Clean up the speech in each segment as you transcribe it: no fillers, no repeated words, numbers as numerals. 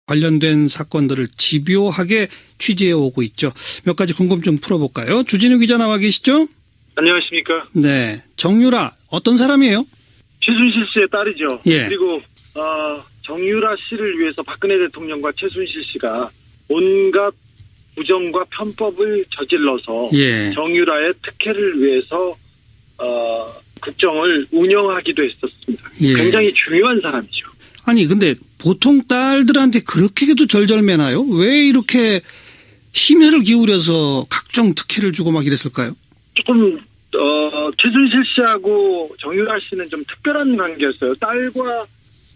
관련된 사건들을 집요하게 취재해 오고 있죠. 몇 가지 궁금증 풀어볼까요? 주진우 기자 나와 계시죠? 안녕하십니까? 네. 정유라 어떤 사람이에요? 최순실 씨의 딸이죠. 예. 그리고 정유라 씨를 위해서 박근혜 대통령과 최순실 씨가 온갖 부정과 편법을 저질러서 예. 정유라의 특혜를 위해서 국정을 운영하기도 했었습니다. 예. 굉장히 중요한 사람이죠. 아니 근데 보통 딸들한테 그렇게도 절절매나요? 왜 이렇게 심혈을 기울여서 각종 특혜를 주고 막 이랬을까요? 조금 최순실 씨하고 정유라 씨는 좀 특별한 관계였어요. 딸과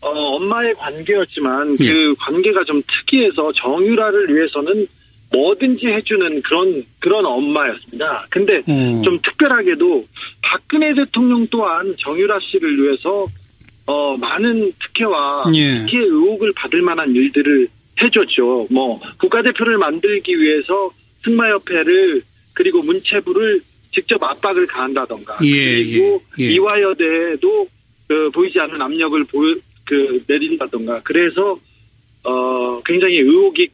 엄마의 관계였지만 예. 그 관계가 좀 특이해서 정유라를 위해서는 뭐든지 해주는 그런 엄마였습니다. 근데 좀 특별하게도 박근혜 대통령 또한 정유라 씨를 위해서 많은 특혜와 예. 특혜 의혹을 받을 만한 일들을 해줬죠. 뭐 국가대표를 만들기 위해서 승마협회를 그리고 문체부를 직접 압박을 가한다던가 그리고 이화여대에도 보이지 않는 압력을 내린다던가 그래서 굉장히 의혹이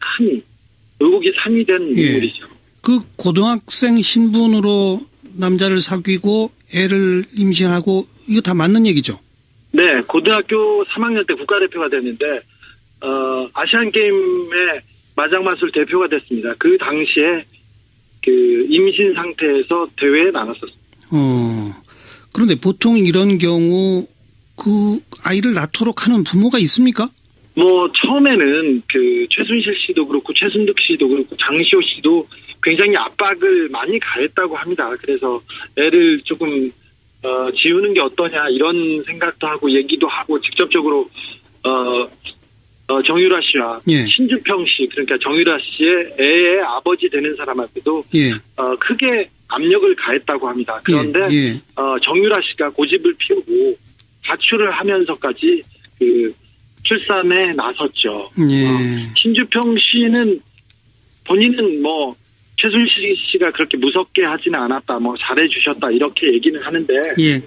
산이 된 인물이죠. 그 고등학생 신분으로 남자를 사귀고 애를 임신하고 이거 다 맞는 얘기죠? 네, 고등학교 3학년 때 국가대표가 됐는데 아시안게임의 마장마술 대표가 됐습니다. 그 당시에 그 임신 상태에서 대회에 나갔었습니다. 그런데 보통 이런 경우 그 아이를 낳도록 하는 부모가 있습니까? 뭐 처음에는 그 최순실 씨도 그렇고 최순득 씨도 그렇고 장시호 씨도 굉장히 압박을 많이 가했다고 합니다. 그래서 애를 조금 지우는 게 어떠냐 이런 생각도 하고 얘기도 하고 직접적으로 정유라 씨와 예. 신주평 씨 그러니까 정유라 씨의 애의 아버지 되는 사람한테도 예. 크게 압력을 가했다고 합니다. 그런데 정유라 씨가 고집을 피우고 자출을 하면서까지 그 출산에 나섰죠. 예. 신주평 씨는 본인은 뭐 최순실 씨가 그렇게 무섭게 하지는 않았다, 뭐 잘해주셨다 이렇게 얘기는 하는데 예.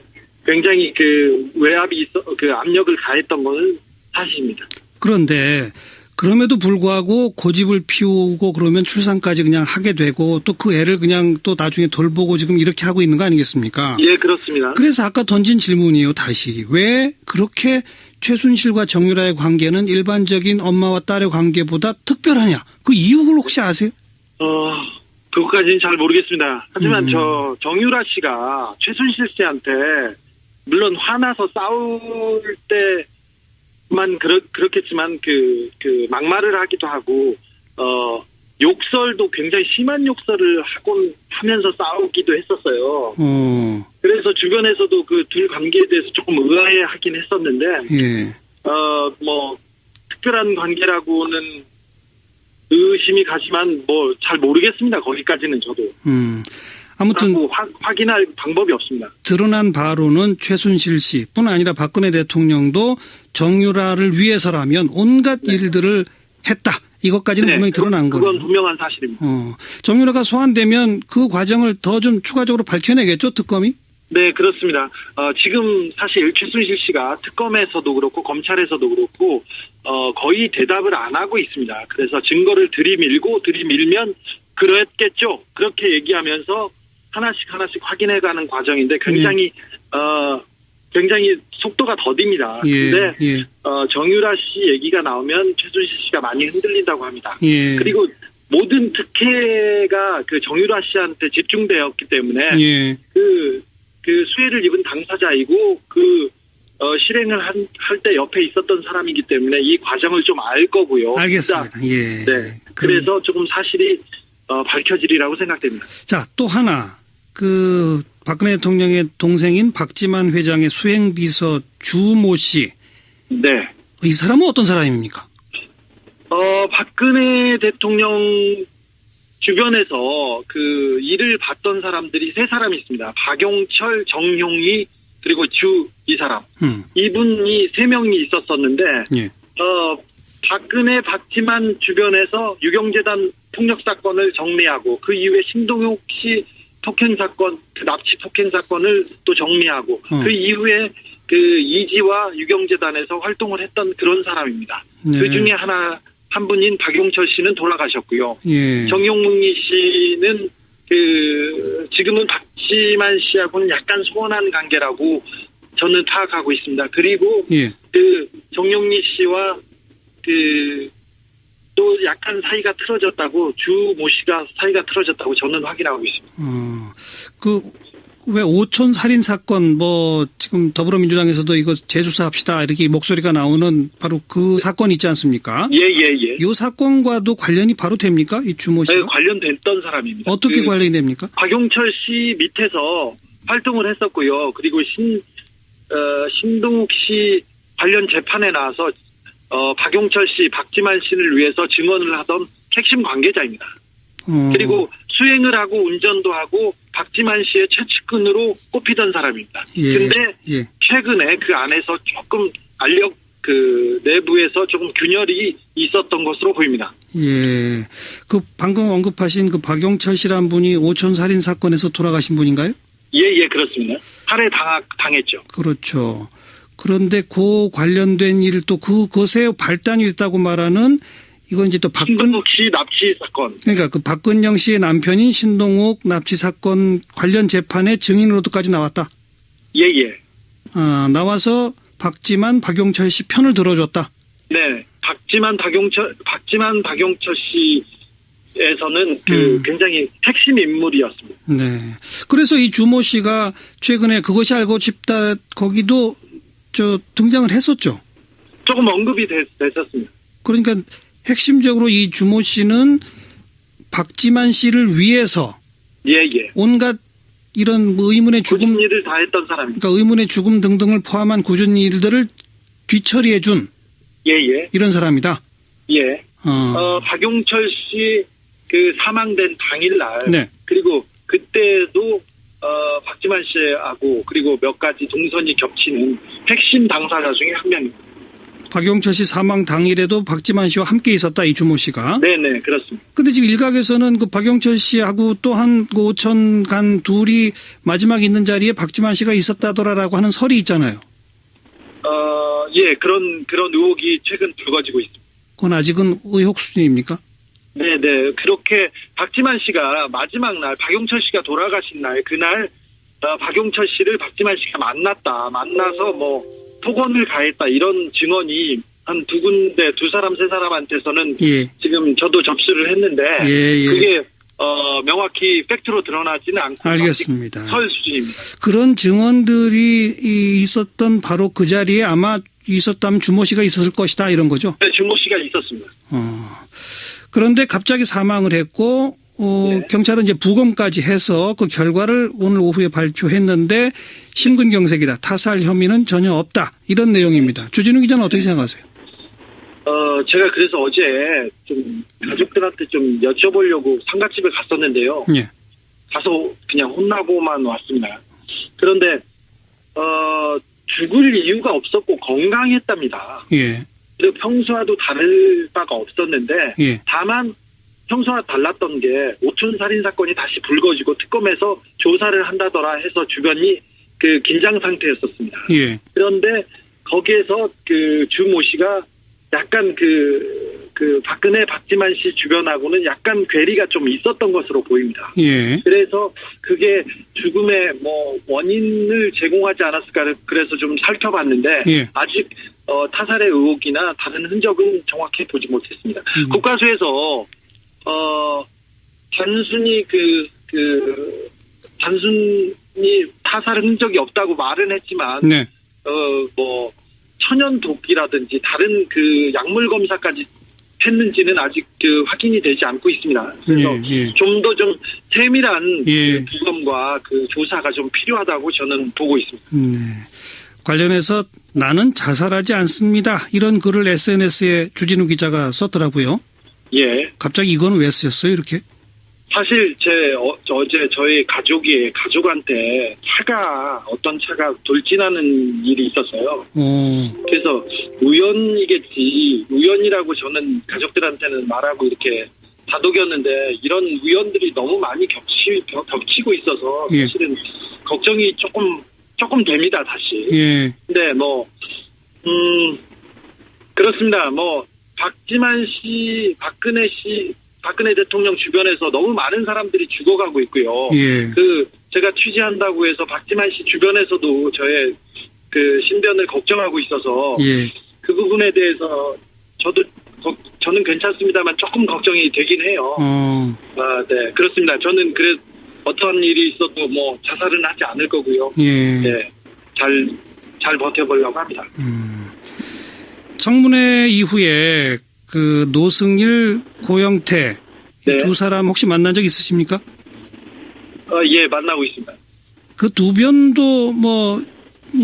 굉장히 그 외압이 그 압력을 가했던 것은 사실입니다. 그런데 그럼에도 불구하고 고집을 피우고 그러면 출산까지 그냥 하게 되고 또 그 애를 그냥 또 나중에 돌보고 지금 이렇게 하고 있는 거 아니겠습니까? 예, 그렇습니다. 그래서 아까 던진 질문이에요, 다시. 왜 그렇게 최순실과 정유라의 관계는 일반적인 엄마와 딸의 관계보다 특별하냐? 그 이유를 혹시 아세요? 그것까지는 잘 모르겠습니다. 하지만 정유라 씨가 최순실 씨한테 물론 화나서 싸울 때만 그렇겠지만 그 막말을 하기도 하고 욕설도 굉장히 심한 욕설을 하면서 싸우기도 했었어요. 그래서 주변에서도 그 둘 관계에 대해서 조금 의아해하긴 했었는데, 예. 뭐 특별한 관계라고는 의심이 가지만 뭐 잘 모르겠습니다. 거기까지는 저도. 아무튼 확인할 방법이 없습니다. 드러난 바로는 최순실 씨뿐 아니라 박근혜 대통령도 정유라를 위해서라면 온갖 일들을 했다. 이것까지는 분명히 드러난 거예요. 그건 분명한 사실입니다. 정유라가 소환되면 그 과정을 더 좀 추가적으로 밝혀내겠죠, 특검이? 네, 그렇습니다. 지금 사실 최순실 씨가 특검에서도 그렇고 검찰에서도 그렇고 거의 대답을 안 하고 있습니다. 그래서 증거를 들이밀면 그랬겠죠. 그렇게 얘기하면서 하나씩 확인해가는 과정인데 굉장히 속도가 더딥니다. 그런데 정유라 씨 얘기가 나오면 최순실 씨가 많이 흔들린다고 합니다. 그리고 모든 특혜가 그 정유라 씨한테 집중되었기 때문에 그 수혜를 입은 당사자이고 실행을 할 때 옆에 있었던 사람이기 때문에 이 과정을 좀 알 거고요. 알겠습니다. 예. 네. 그래서 조금 사실이 밝혀지리라고 생각됩니다. 자, 또 하나. 그 박근혜 대통령의 동생인 박지만 회장의 수행비서 주모 씨. 네. 이 사람은 어떤 사람입니까? 박근혜 대통령 주변에서 그 일을 봤던 사람들이 세 사람이 있습니다. 박용철, 정용희, 그리고 이 사람. 이분이 세 명이 있었었는데, 박근혜, 박지만 주변에서 유경재단 폭력 사건을 정리하고, 그 이후에 신동욱 씨 폭행 사건, 그 납치 폭행 사건을 또 정리하고, 그 이후에 그 이지와 유경재단에서 활동을 했던 그런 사람입니다. 그 중에 하나 한 분인 박용철 씨는 돌아가셨고요. 예. 정용문희 씨는 지금은 박지만 씨하고는 약간 소원한 관계라고 저는 파악하고 있습니다. 그리고 예. 정용리 씨와 또 약간 사이가 틀어졌다고, 주모 씨가 사이가 틀어졌다고 저는 확인하고 있습니다. 왜 오촌 살인 사건, 지금 더불어민주당에서도 이거 재수사합시다, 이렇게 목소리가 나오는 바로 그 사건 있지 않습니까? 예. 이 사건과도 관련이 바로 됩니까? 이 주모 씨가? 네, 관련됐던 사람입니다. 어떻게 관련이 됩니까? 박용철 씨 밑에서 활동을 했었고요. 그리고 신동욱 씨 관련 재판에 나와서 박용철 씨, 박지만 씨를 위해서 증언을 하던 핵심 관계자입니다. 그리고 수행을 하고 운전도 하고 박지만 씨의 최측근으로 꼽히던 사람입니다. 근데 최근에 그 안에서 조금 내부에서 조금 균열이 있었던 것으로 보입니다. 예. 방금 언급하신 박용철 씨란 분이 오촌 살인 사건에서 돌아가신 분인가요? 예, 그렇습니다. 살해 당했죠. 그렇죠. 그런데 그 관련된 일, 또 그것에 발단이 있다고 말하는, 이건 이제 또 신동욱 씨 납치 사건. 그러니까 박근영 씨의 남편인 신동욱 납치 사건 관련 재판의 증인으로도까지 나왔다. 예. 나와서 박지만, 박용철 씨 편을 들어줬다. 네. 박지만 박용철 씨에서는 굉장히 핵심 인물이었습니다. 네. 그래서 이 주모 씨가 최근에 그것이 알고 싶다, 거기도 등장을 했었죠. 조금 언급이 됐었습니다. 그러니까 핵심적으로 이 주모 씨는 박지만 씨를 위해서 온갖 이런 의문의 죽음, 굳은 일을 다 했던 사람입니다. 그러니까 의문의 죽음 등등을 포함한 굳은 일들을 뒤처리해 준 이런 사람이다. 예. 박용철 씨 사망된 당일날, 네. 그리고 그때도 박지만 씨하고 그리고 몇 가지 동선이 겹치는 핵심 당사자 중에 한 명입니다. 박용철 씨 사망 당일에도 박지만 씨와 함께 있었다, 이 주모 씨가. 네네, 그렇습니다. 근데 지금 일각에서는 박용철 씨하고 또 오천 간 둘이 마지막 있는 자리에 박지만 씨가 있었다더라라고 하는 설이 있잖아요. 예, 그런 의혹이 최근 불거지고 있습니다. 그건 아직은 의혹 수준입니까? 네네, 그렇게 박지만 씨가 마지막 날, 박용철 씨가 돌아가신 날, 그날 박용철 씨를 박지만 씨가 만나서 폭언을 가했다, 이런 증언이 한 두 사람, 세 사람한테서는 지금 저도 접수를 했는데 그게 명확히 팩트로 드러나지는 않고 알겠습니다. 설 수준입니다. 그런 증언들이 있었던 바로 그 자리에 아마 있었다면 주모 씨가 있었을 것이다, 이런 거죠? 네, 주모 씨가 있었습니다. 그런데 갑자기 사망을 했고 경찰은 이제 부검까지 해서 그 결과를 오늘 오후에 발표했는데 심근경색이다, 타살 혐의는 전혀 없다, 이런 내용입니다. 주진우 기자는 어떻게 생각하세요? 제가 그래서 어제 좀 가족들한테 좀 여쭤보려고 상가집에 갔었는데요. 예. 가서 그냥 혼나고만 왔습니다. 그런데 죽을 이유가 없었고 건강했답니다. 예. 그리고 평소와도 다를 바가 없었는데 다만 평소와 달랐던 게 오촌 살인 사건이 다시 불거지고 특검에서 조사를 한다더라 해서 주변이 긴장 상태였었습니다. 그런데 거기에서 주모 씨가 약간 박근혜, 박지만 씨 주변하고는 약간 괴리가 좀 있었던 것으로 보입니다. 그래서 그게 죽음의 원인을 제공하지 않았을까, 그래서 좀 살펴봤는데 아직 타살의 의혹이나 다른 흔적은 정확히 보지 못했습니다. 국과수에서 단순히 타살 흔적이 없다고 말은 했지만 천연毒이라든지 다른 약물 검사까지 했는지는 아직 확인이 되지 않고 있습니다. 그래서 좀 더 좀 세밀한 부검과 조사가 좀 필요하다고 저는 보고 있습니다. 관련해서 나는 자살하지 않습니다, 이런 글을 SNS에 주진우 기자가 썼더라고요. 예. 갑자기 이건 왜 쓰셨어요, 이렇게? 사실 어제 저희 가족한테 어떤 차가 돌진하는 일이 있었어요. 그래서 우연이라고 저는 가족들한테는 말하고 이렇게 다독였는데 이런 우연들이 너무 많이 겹치고 있어서 사실은 걱정이 조금 됩니다, 다시. 근데 그렇습니다. 박지만 씨, 박근혜 대통령 주변에서 너무 많은 사람들이 죽어가고 있고요. 예. 제가 취재한다고 해서 박지만 씨 주변에서도 저의 신변을 걱정하고 있어서 예. 그 부분에 대해서 저는 괜찮습니다만 조금 걱정이 되긴 해요. 네, 그렇습니다. 저는 어떤 일이 있어도 뭐 자살은 하지 않을 거고요. 예. 네, 잘 버텨보려고 합니다. 청문회 이후에 노승일, 고영태 네. 두 사람 혹시 만난 적 있으십니까? 예, 만나고 있습니다. 그 두 변도 뭐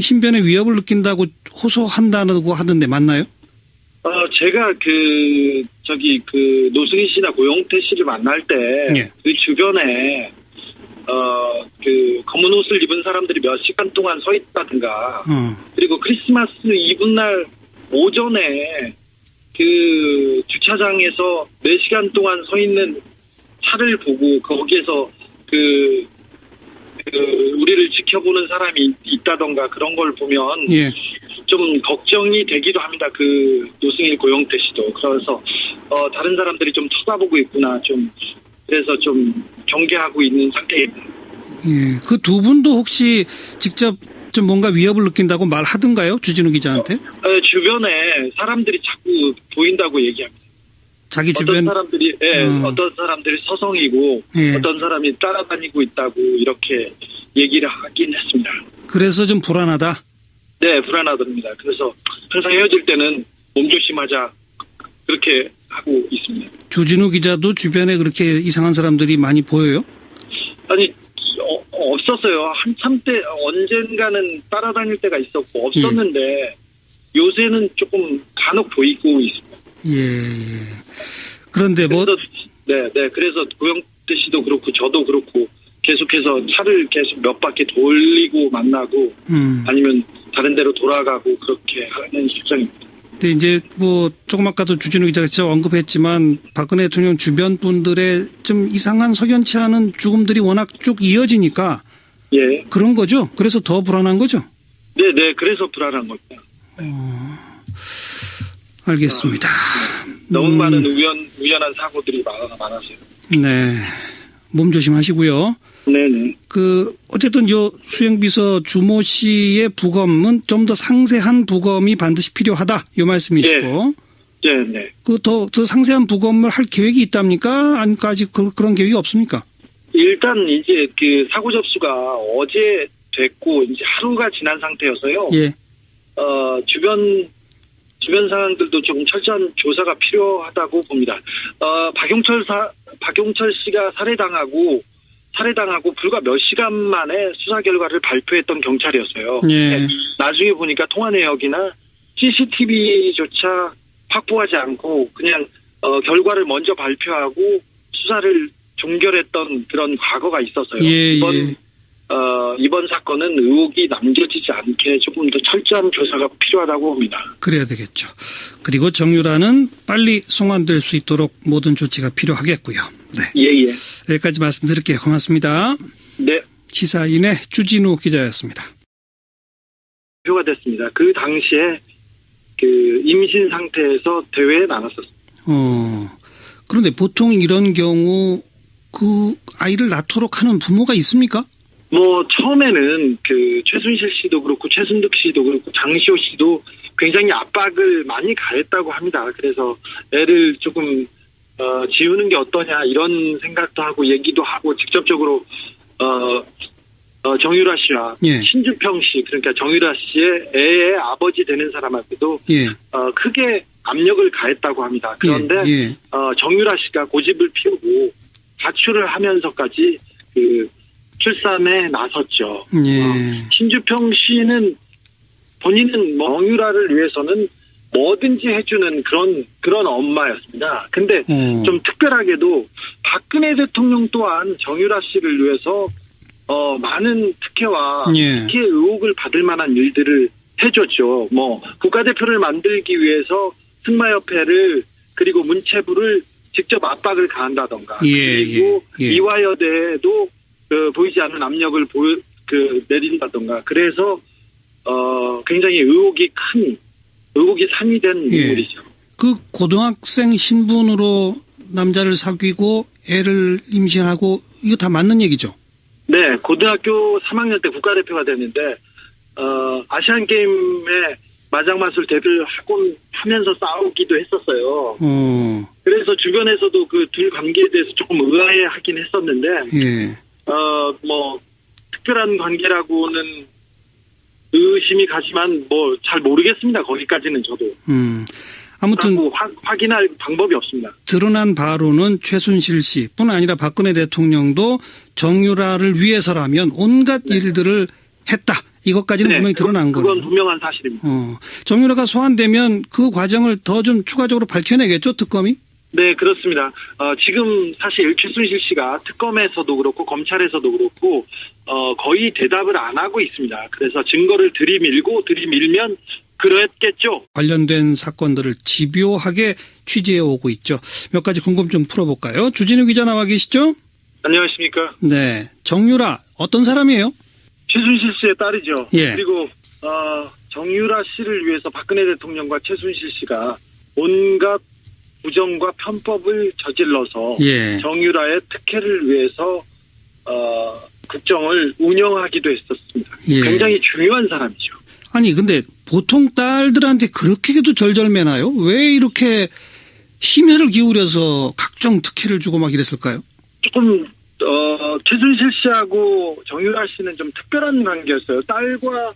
신변에 위협을 느낀다고 호소한다고 하던데 맞나요? 제가 노승일 씨나 고영태 씨를 만날 때 예. 그 주변에 검은 옷을 입은 사람들이 몇 시간 동안 서 있다든가 그리고 크리스마스 이브날 오전에 주차장에서 4시간 동안 서 있는 차를 보고 거기에서 우리를 지켜보는 사람이 있다던가 그런 걸 보면 예. 좀 걱정이 되기도 합니다. 노승일, 고영태 씨도. 그래서 다른 사람들이 좀 쳐다보고 있구나. 그래서 좀 경계하고 있는 상태입니다. 예. 그 두 분도 혹시 직접 좀 뭔가 위협을 느낀다고 말하던가요? 주진우 기자한테? 주변에 사람들이 자꾸 보인다고 얘기합니다. 자기 주변? 어떤 사람들이 서성이고, 예. 어떤 사람이 따라다니고 있다고 이렇게 얘기를 하긴 했습니다. 그래서 좀 불안하다? 네, 불안하답니다. 그래서 항상 헤어질 때는 몸조심하자, 그렇게 하고 있습니다. 주진우 기자도 주변에 그렇게 이상한 사람들이 많이 보여요? 아니, 없었어요. 한참 때, 언젠가는 따라다닐 때가 있었고, 없었는데, 요새는 조금 간혹 보이고 있습니다. 예. 그런데 그래서 고영태 씨도 그렇고, 저도 그렇고, 계속해서 차를 계속 몇 바퀴 돌리고 만나고, 아니면 다른 데로 돌아가고, 그렇게 하는 실정입니다. 근데 이제 조금 아까도 주진우 기자가 진짜 언급했지만 박근혜 대통령 주변 분들의 좀 이상한 석연치 않은 죽음들이 워낙 쭉 이어지니까 예. 그런 거죠? 그래서 더 불안한 거죠? 네, 그래서 불안한 겁니다. 알겠습니다. 너무 많은 우연한 사고들이 많아서요. 네. 몸 조심하시고요. 네네. 어쨌든 수행비서 주모 씨의 부검은 좀 더 상세한 부검이 반드시 필요하다. 이 말씀이시고. 네. 더 상세한 부검을 할 계획이 있답니까? 아니면 아직 그런 계획이 없습니까? 일단 이제 사고 접수가 어제 됐고, 이제 하루가 지난 상태여서요. 예. 주변 상황들도 조금 철저한 조사가 필요하다고 봅니다. 박용철 씨가 살해당하고 불과 몇 시간 만에 수사 결과를 발표했던 경찰이었어요. 예. 나중에 보니까 통화 내역이나 CCTV조차 확보하지 않고 그냥 결과를 먼저 발표하고 수사를 종결했던 그런 과거가 있었어요. 예, 이번 사건은 의혹이 남겨지지 않게 조금 더 철저한 조사가 필요하다고 봅니다. 그래야 되겠죠. 그리고 정유라는 빨리 송환될 수 있도록 모든 조치가 필요하겠고요. 네. 예. 여기까지 말씀드릴게요. 고맙습니다. 네. 시사인의 주진우 기자였습니다. 표가 됐습니다. 그 당시에 임신 상태에서 대회에 나갔었습니다. 그런데 보통 이런 경우 아이를 낳도록 하는 부모가 있습니까? 처음에는 최순실 씨도 그렇고 최순득 씨도 그렇고 장시호 씨도 굉장히 압박을 많이 가했다고 합니다. 그래서 애를 조금 지우는 게 어떠냐 이런 생각도 하고 얘기도 하고 직접적으로 정유라 씨와 예. 신주평 씨 그러니까 정유라 씨의 애의 아버지 되는 사람한테도 예. 크게 압력을 가했다고 합니다. 그런데 예. 정유라 씨가 고집을 피우고 가출을 하면서까지 출산에 나섰죠. 예. 신주평 씨는 본인은 정유라를 위해서는 뭐든지 해주는 그런 엄마였습니다. 근데 좀 특별하게도 박근혜 대통령 또한 정유라 씨를 위해서 많은 특혜와 예. 특혜 의혹을 받을 만한 일들을 해줬죠. 국가대표를 만들기 위해서 승마협회를 그리고 문체부를 직접 압박을 가한다던가 그리고 이화여대에도 보이지 않는 압력을 내린다던가 그래서 굉장히 의혹이 산이 된 인물이죠. 그 고등학생 신분으로 남자를 사귀고 애를 임신하고 이거 다 맞는 얘기죠? 네, 고등학교 3학년 때 국가대표가 됐는데 아시안 게임에 마장마술 데뷔를 하면서 싸우기도 했었어요. 그래서 주변에서도 그 둘 관계에 대해서 조금 의아해하긴 했었는데, 예. 뭐 특별한 관계라고는 의심이 가지만 뭐 잘 모르겠습니다. 거기까지는 저도. 아무튼 확인할 방법이 없습니다. 드러난 바로는 최순실 씨뿐 아니라 박근혜 대통령도 정유라를 위해서라면 온갖 일들을 했다. 이것까지는 분명히 드러난 거예요. 그건 분명한 사실입니다. 정유라가 소환되면 그 과정을 더 좀 추가적으로 밝혀내겠죠, 특검이? 네, 그렇습니다. 지금 사실 최순실 씨가 특검에서도 그렇고 검찰에서도 그렇고 거의 대답을 안 하고 있습니다. 그래서 증거를 들이밀면 그랬겠죠. 관련된 사건들을 집요하게 취재해 오고 있죠. 몇 가지 궁금증 풀어볼까요? 주진우 기자 나와 계시죠? 안녕하십니까? 네, 정유라 어떤 사람이에요? 최순실 씨의 딸이죠. 예. 그리고 정유라 씨를 위해서 박근혜 대통령과 최순실 씨가 온갖 부정과 편법을 저질러서 예. 정유라의 특혜를 위해서 국정을 운영하기도 했었습니다. 예. 굉장히 중요한 사람이죠. 아니 근데 보통 딸들한테 그렇게도 절절매나요? 왜 이렇게 심혈을 기울여서 각종 특혜를 주고 막 이랬을까요? 조금 최순실 씨하고 정유라 씨는 좀 특별한 관계였어요. 딸과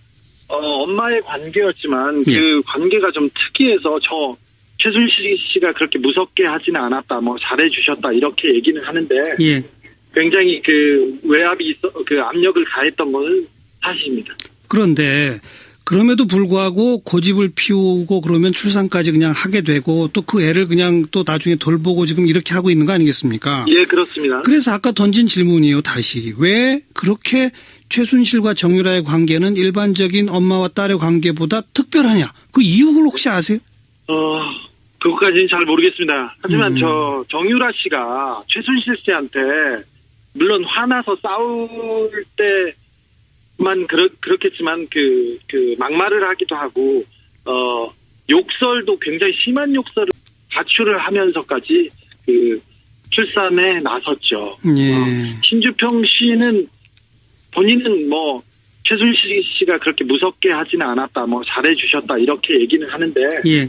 엄마의 관계였지만 예. 그 관계가 좀 특이해서 최순실 씨가 그렇게 무섭게 하지는 않았다, 뭐 잘해주셨다 이렇게 얘기는 하는데 예. 굉장히 그 외압이 그 압력을 가했던 것은 사실입니다. 그런데 그럼에도 불구하고 고집을 피우고 그러면 출산까지 그냥 하게 되고 또 그 애를 그냥 또 나중에 돌보고 지금 이렇게 하고 있는 거 아니겠습니까? 예, 그렇습니다. 그래서 아까 던진 질문이에요, 다시. 왜 그렇게 최순실과 정유라의 관계는 일반적인 엄마와 딸의 관계보다 특별하냐? 그 이유를 혹시 아세요? 그것까지는 잘 모르겠습니다. 하지만 정유라 씨가 최순실 씨한테 물론 화나서 싸울 때만 그렇겠지만 그 막말을 하기도 하고 욕설도 굉장히 심한 욕설을 가출을 하면서까지 그 출산에 나섰죠. 예. 신주평 씨는 본인은 뭐 최순실 씨가 그렇게 무섭게 하지는 않았다, 뭐 잘해주셨다 이렇게 얘기는 하는데 예.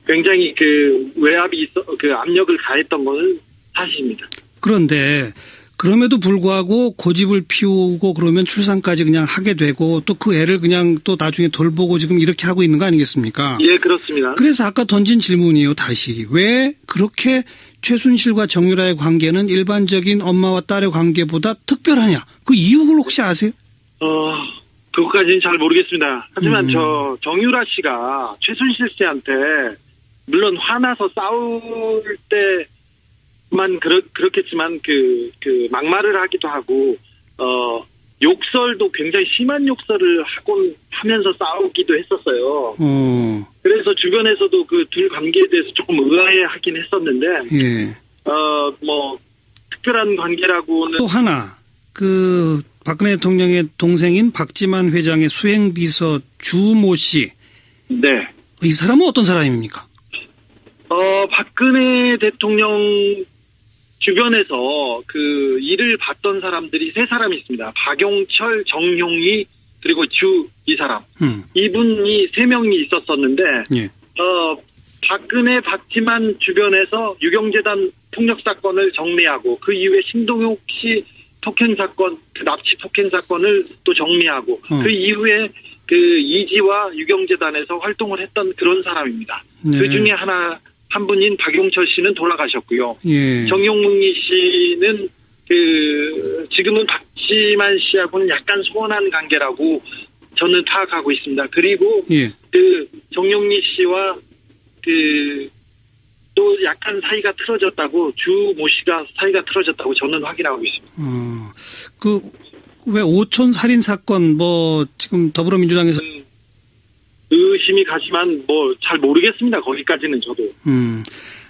굉장히 그 외압이 그 압력을 가했던 것은 사실입니다. 그런데 그럼에도 불구하고 고집을 피우고 그러면 출산까지 그냥 하게 되고 또 그 애를 그냥 또 나중에 돌보고 지금 이렇게 하고 있는 거 아니겠습니까? 예, 그렇습니다. 그래서 아까 던진 질문이에요, 다시. 왜 그렇게 최순실과 정유라의 관계는 일반적인 엄마와 딸의 관계보다 특별하냐? 그 이유를 혹시 아세요? 그것까지는 잘 모르겠습니다. 하지만 정유라 씨가 최순실 씨한테 물론 화나서 싸울 때만 그렇겠지만 그 막말을 하기도 하고 욕설도 굉장히 심한 욕설을 하면서 싸우기도 했었어요. 그래서 주변에서도 그 둘 관계에 대해서 조금 의아해하긴 했었는데 예. 뭐 특별한 관계라고는 또 하나 그 박근혜 대통령의 동생인 박지만 회장의 수행비서 주모 씨. 네. 이 사람은 어떤 사람입니까? 박근혜 대통령 주변에서 그 일을 봤던 사람들이 세 사람이 있습니다. 박용철, 정용희, 그리고 이 사람. 이분이 세 명이 있었었는데, 예. 박근혜, 박지만 주변에서 유경재단 폭력 사건을 정리하고, 그 이후에 신동욱 씨 폭행 사건, 그 납치 폭행 사건을 또 정리하고, 그 이후에 그 이지와 유경재단에서 활동을 했던 그런 사람입니다. 네. 그 중에 한 분인 박용철 씨는 돌아가셨고요. 예. 정용희 씨는 지금은 박지만 씨하고는 약간 소원한 관계라고 저는 파악하고 있습니다. 그리고 예. 정용희 씨와 또 약간 사이가 틀어졌다고, 주모 씨가 사이가 틀어졌다고 저는 확인하고 있습니다. 왜 오촌 살인 사건 지금 더불어민주당에서 의심이 가지만 잘 모르겠습니다. 거기까지는 저도.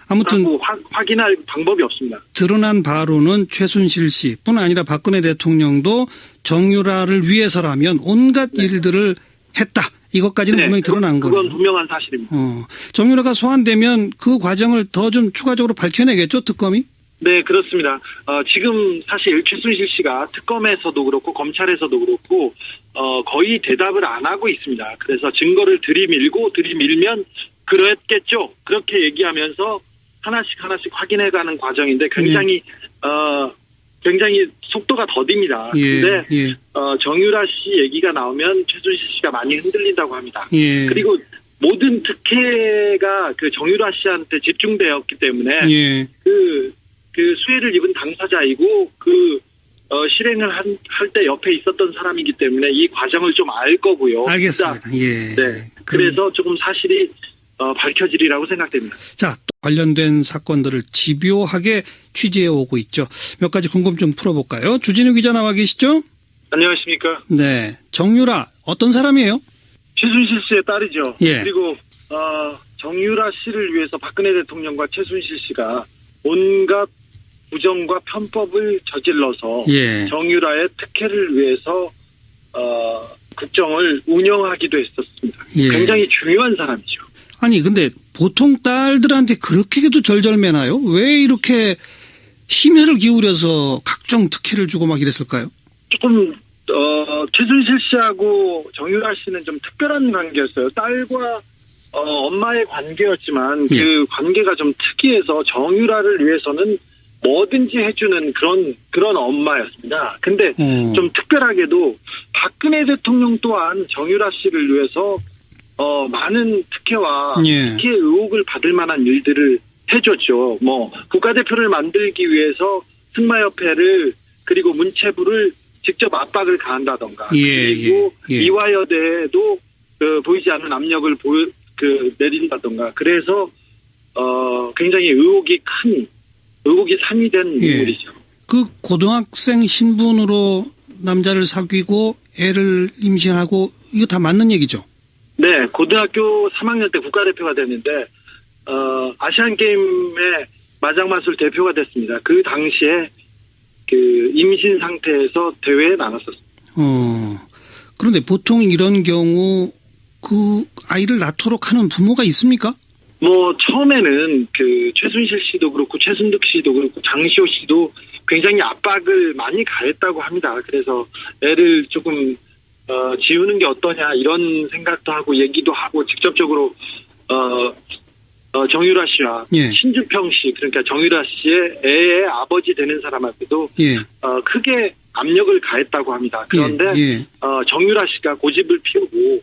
아무튼 확인할 방법이 없습니다. 드러난 바로는 최순실 씨뿐 아니라 박근혜 대통령도 정유라를 위해서라면 온갖 일들을 했다. 이것까지는 분명히 드러난 거예요. 그건 분명한 사실입니다. 정유라가 소환되면 그 과정을 더 좀 추가적으로 밝혀내겠죠, 특검이? 네, 그렇습니다. 지금 사실 최순실 씨가 특검에서도 그렇고 검찰에서도 그렇고 거의 대답을 안 하고 있습니다. 그래서 증거를 들이밀면 그랬겠죠. 그렇게 얘기하면서 하나씩 확인해가는 과정인데 굉장히 속도가 더딥니다. 그런데 정유라 씨 얘기가 나오면 최순실 씨가 많이 흔들린다고 합니다. 그리고 모든 특혜가 그 정유라 씨한테 집중되었기 때문에 그 수혜를 입은 당사자이고 실행을 할 때 옆에 있었던 사람이기 때문에 이 과정을 좀 알 거고요. 알겠습니다. 네. 그래서 조금 사실이 밝혀지리라고 생각됩니다. 자, 또 관련된 사건들을 집요하게 취재해 오고 있죠. 몇 가지 궁금증 풀어볼까요? 주진우 기자 나와 계시죠? 안녕하십니까? 네. 정유라 어떤 사람이에요? 최순실 씨의 딸이죠. 예. 그리고 정유라 씨를 위해서 박근혜 대통령과 최순실 씨가 온갖 부정과 편법을 저질러서 정유라의 특혜를 위해서 국정을 운영하기도 했었습니다. 굉장히 중요한 사람이죠. 아니 근데 보통 딸들한테 그렇게도 절절매나요? 왜 이렇게 심혈을 기울여서 각종 특혜를 주고 막 이랬을까요? 조금 최순실 씨하고 정유라 씨는 좀 특별한 관계였어요. 딸과 엄마의 관계였지만 그 관계가 좀 특이해서 정유라를 위해서는 뭐든지 해주는 그런 엄마였습니다. 근데 좀 특별하게도 박근혜 대통령 또한 정유라 씨를 위해서 많은 특혜와 특혜 의혹을 받을 만한 일들을 해줬죠. 뭐 국가대표를 만들기 위해서 승마협회를 그리고 문체부를 직접 압박을 가한다던가 그리고 이화여대에도 보이지 않는 압력을 내린다던가 그래서 굉장히 의혹이 산이 된 인물이죠. 그 고등학생 신분으로 남자를 사귀고 애를 임신하고 이거 다 맞는 얘기죠? 네, 고등학교 3학년 때 국가대표가 됐는데 아시안게임의 마장마술 대표가 됐습니다. 그 당시에 그 임신 상태에서 대회에 나갔었습니다. 그런데 보통 이런 경우 그 아이를 낳도록 하는 부모가 있습니까? 뭐 처음에는 그 최순실 씨도 그렇고 최순득 씨도 그렇고 장시호 씨도 굉장히 압박을 많이 가했다고 합니다. 그래서 애를 조금 지우는 게 어떠냐 이런 생각도 하고 얘기도 하고 직접적으로 정유라 씨와 신주평 씨 그러니까 정유라 씨의 애의 아버지 되는 사람한테도 크게 압력을 가했다고 합니다. 그런데 정유라 씨가 고집을 피우고